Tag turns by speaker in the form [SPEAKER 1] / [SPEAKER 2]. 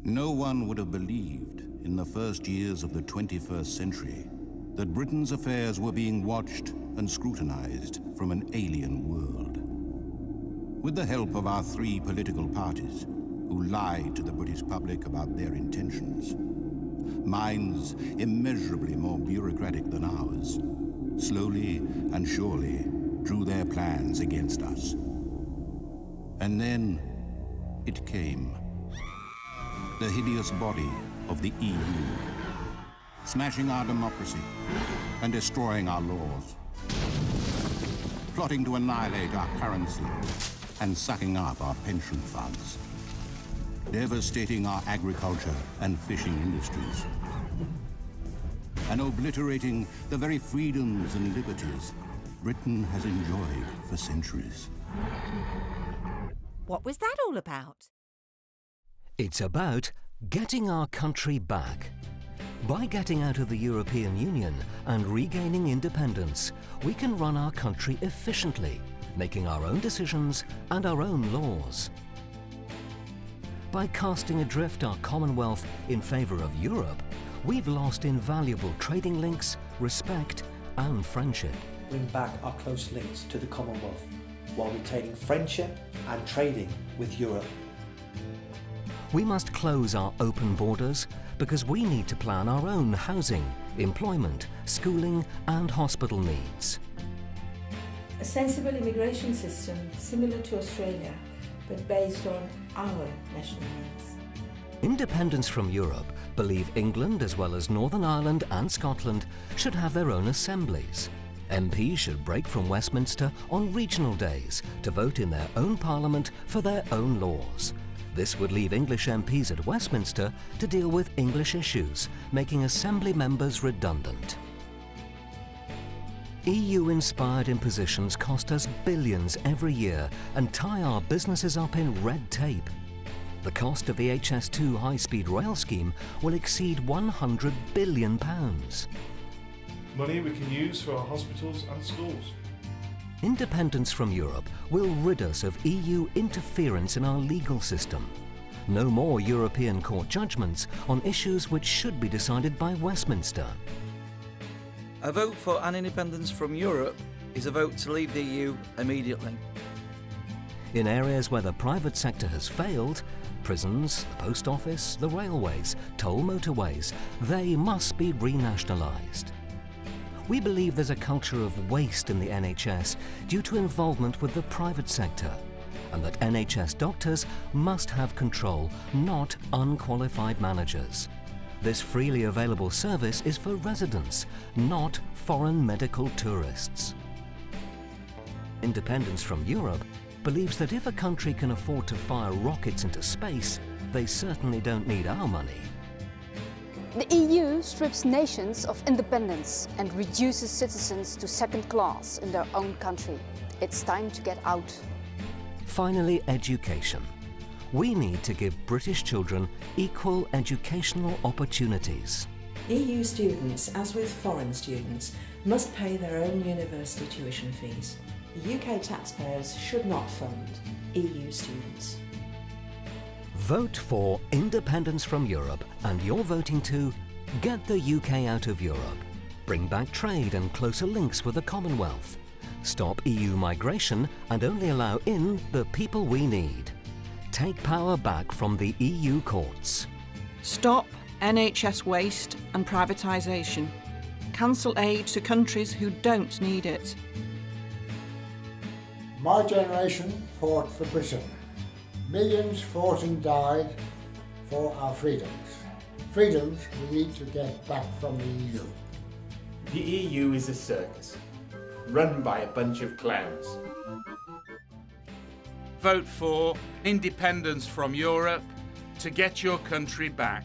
[SPEAKER 1] No one would have believed in the first years of the 21st century that Britain's affairs were being watched and scrutinized from an alien world. With the help of our three political parties, who lied to the British public about their intentions, minds immeasurably more bureaucratic than ours, slowly and surely drew their plans against us. And then it came. The hideous body of the EU, smashing our democracy and destroying our laws, plotting to annihilate our currency and sucking up our pension funds, devastating our agriculture and fishing industries, and obliterating the very freedoms and liberties Britain has enjoyed for centuries.
[SPEAKER 2] What was that all about?
[SPEAKER 3] It's about getting our country back. By getting out of the European Union and regaining independence, we can run our country efficiently, making our own decisions and our own laws. By casting adrift our Commonwealth in favour of Europe, we've lost invaluable trading links, respect and friendship.
[SPEAKER 4] Bring back our close links to the Commonwealth while retaining friendship and trading with Europe.
[SPEAKER 3] We must close our open borders because we need to plan our own housing, employment, schooling and hospital needs.
[SPEAKER 5] A sensible immigration system similar to Australia, but based on our national needs.
[SPEAKER 3] Independents from Europe believe England, as well as Northern Ireland and Scotland, should have their own assemblies. MPs should break from Westminster on regional days to vote in their own parliament for their own laws. This would leave English MPs at Westminster to deal with English issues, making Assembly members redundant. EU-inspired impositions cost us billions every year and tie our businesses up in red tape. The cost of the HS2 high-speed rail scheme will exceed £100 billion.
[SPEAKER 6] Money we can use for our hospitals and schools.
[SPEAKER 3] Independence from Europe will rid us of EU interference in our legal system. No more European court judgments on issues which should be decided by Westminster.
[SPEAKER 7] A vote for an independence from Europe is a vote to leave the EU immediately.
[SPEAKER 3] In areas where the private sector has failed, prisons, the post office, the railways, toll motorways, they must be renationalised. We believe there's a culture of waste in the NHS due to involvement with the private sector, and that NHS doctors must have control, not unqualified managers. This freely available service is for residents, not foreign medical tourists. Independence from Europe believes that if a country can afford to fire rockets into space, they certainly don't need our money.
[SPEAKER 8] The EU strips nations of independence and reduces citizens to second class in their own country. It's time to get out.
[SPEAKER 3] Finally, education. We need to give British children equal educational opportunities.
[SPEAKER 5] EU students, as with foreign students, must pay their own university tuition fees. UK taxpayers should not fund EU students.
[SPEAKER 3] Vote for independence from Europe, and you're voting to get the UK out of Europe, bring back trade and closer links with the Commonwealth, stop EU migration and only allow in the people we need, take power back from the EU courts.
[SPEAKER 9] Stop NHS waste and privatisation. Cancel aid to countries who don't need it.
[SPEAKER 10] My generation fought for Britain. Millions fought and died for our freedoms. Freedoms we need to get back from the EU.
[SPEAKER 11] The EU is a circus, run by a bunch of clowns.
[SPEAKER 12] Vote for independence from Europe to get your country back.